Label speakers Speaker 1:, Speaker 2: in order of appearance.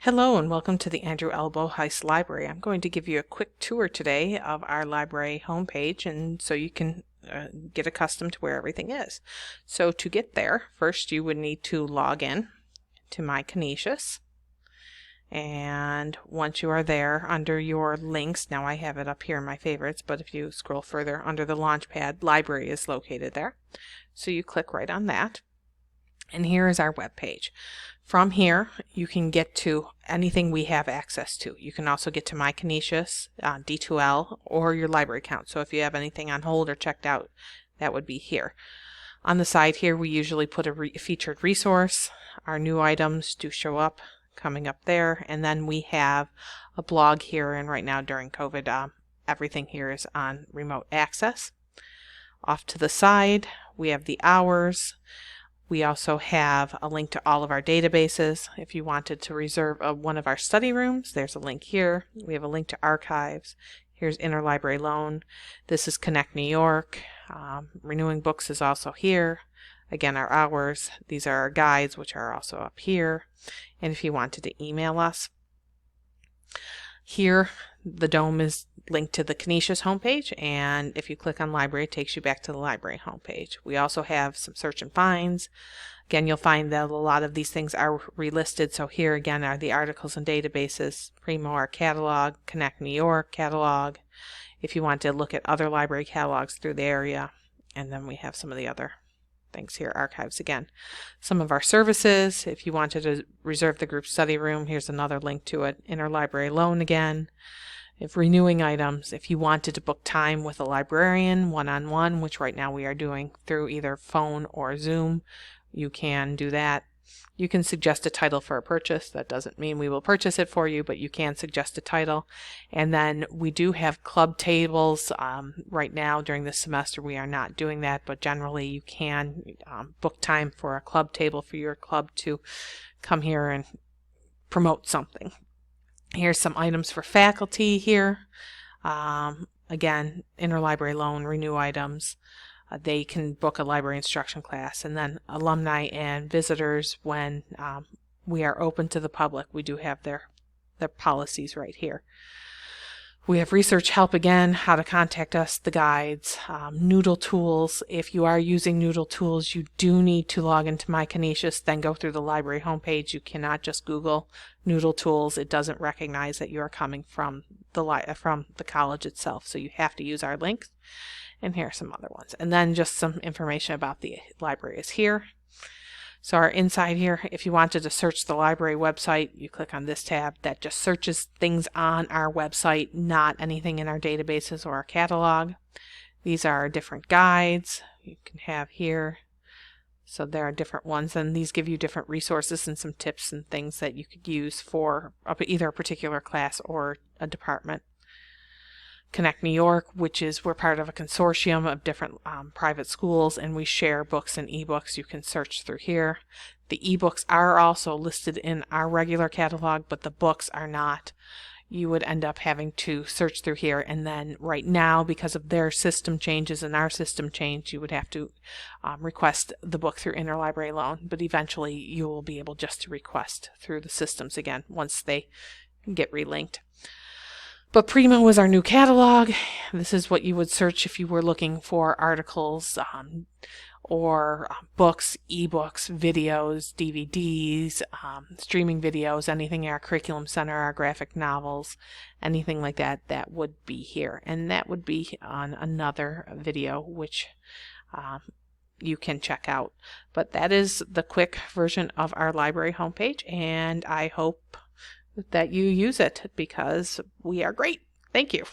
Speaker 1: Hello and welcome to the Andrew L. Boheis Library. I'm going to give you a quick tour today of our library homepage, and so you can get accustomed to where everything is. So to get there, first you would need to log in to My Canisius. And once you are there, under your links, now I have it up here in my favorites, but if you scroll further under the Launchpad, Library is located there. So you click right on that. And here is our web page. From here, you can get to anything we have access to. You can also get to My Canisius, D2L, or your library account. So if you have anything on hold or checked out, that would be here. On the side here, we usually put a featured resource. Our new items do show up, coming up there. And then we have a blog here. And right now during COVID, everything here is on remote access. Off to the side, we have the hours. We also have a link to all of our databases. If you wanted to reserve one of our study rooms, there's a link here. We have a link to archives. Here's interlibrary loan. This is Connect New York. Renewing books is also here. Again, our hours. These are our guides, which are also up here. And if you wanted to email us, here the dome is linked to the Canisius homepage, and if you click on library, it takes you back to the library homepage. We also have some search and finds. Again, you'll find that a lot of these things are relisted. So here again are the articles and databases, Primo, our catalog, Connect New York catalog, if you want to look at other library catalogs through the area. And then we have some of the other things here, archives again. Some of our services, if you wanted to reserve the group study room, here's another link to it. Interlibrary loan again. If renewing items, if you wanted to book time with a librarian one-on-one, which right now we are doing through either phone or Zoom, you can do that. You can suggest a title for a purchase. That doesn't mean we will purchase it for you, but you can suggest a title. And then we do have club tables. Right now during this semester we are not doing that, but generally you can book time for a club table for your club to come here and promote something. Here's some items for faculty here. Again, interlibrary loan, renew items. They can book a library instruction class, and then alumni and visitors, when we are open to the public, we do have their policies right here. We have research help again, how to contact us, the guides, Noodle tools. If you are using Noodle tools, you do need to log into My Canisius, then go through the library homepage. You cannot just Google Noodle tools. It doesn't recognize that you are coming from the college itself, so you have to use our links. And here are some other ones. And then just some information about the library is here. So our inside here, if you wanted to search the library website, you click on this tab. That just searches things on our website, not anything in our databases or our catalog. These are different guides you can have here. So there are different ones, and these give you different resources and some tips and things that you could use for either a particular class or a department. Connect New York, which is we're part of a consortium of different private schools, and we share books and ebooks. You can search through here. The ebooks are also listed in our regular catalog, but the books are not. You would end up having to search through here, and then right now, because of their system changes and our system change, you would have to request the book through interlibrary loan, but eventually you will be able just to request through the systems again once they get relinked. But Primo is our new catalog. This is what you would search if you were looking for articles or books, ebooks, videos, DVDs, streaming videos, anything in our curriculum center, our graphic novels, anything like that, that would be here. And that would be on another video, which you can check out. But that is the quick version of our library homepage, and I hope that you use it because we are great. Thank you.